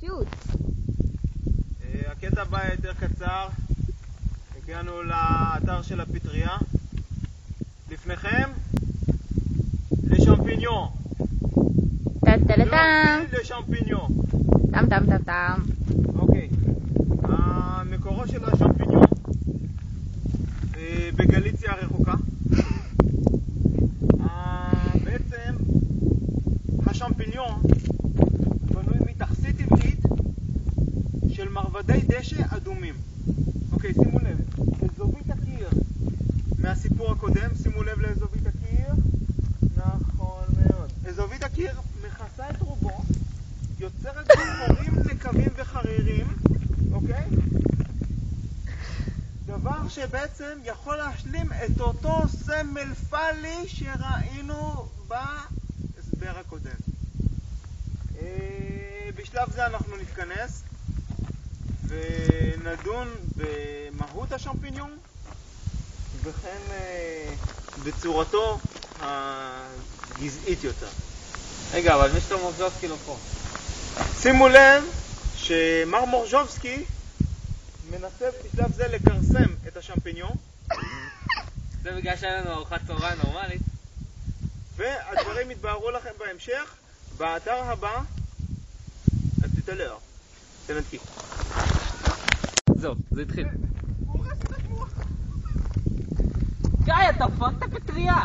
שוט. הקטע הבא יותר קצר. הגענו לאתר של הפטריה. לפניכם, לשמפיניון. טה-טה-טה-טם. לשמפיניון. טם-טם-טם-טם. אוקיי. המקורו של השמפיניון בגליציה הרחוקה. בעצם השמפיניון בנוי מתכסית טבעית של מרבדי דשא אדומים. אוקיי, שימו לב, אזובית הקיר מהסיפור הקודם, שימו לב לאזובית הקיר. נכון מאוד. אזובית הקיר מכסה את רובו, יוצרת חורים נקבים וחרירים, אוקיי? דבר שבעצם יכול להשלים את אותו סמל פאלי שראינו בהסבר הקודם. בשלב זה אנחנו נתכנס ונדון במהות השמפיניון וכן בצורתו הגזעית יותר. רגע, אבל מיסטר מורז'ובסקי לא פה. שימו לב שמר מורז'ובסקי מנסה בשלב זה לקרסם את השמפיניון. זה בגלל שאין לנו ארוחת צהריים נורמלית. והדברים יתבהרו לכם בהמשך באתר הבא. אז תתעלר, תנתקי. זהו, זה התחיל. גיא, אתה פאק את הפטריה!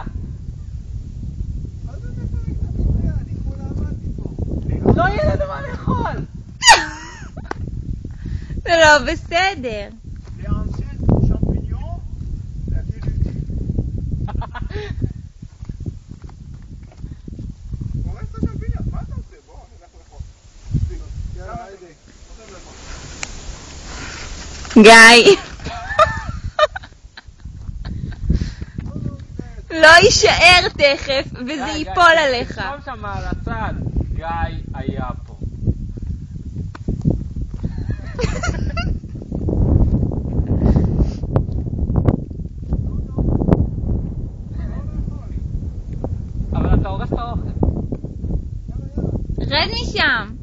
לא יהיה לנו מה לאכול! זה לא בסדר. גיא. לא יישאר תכף וזה ייפול עליך. תשמע שם על הצד. גיא היה פה. אבל אתה הורס את האוכל. רד משם.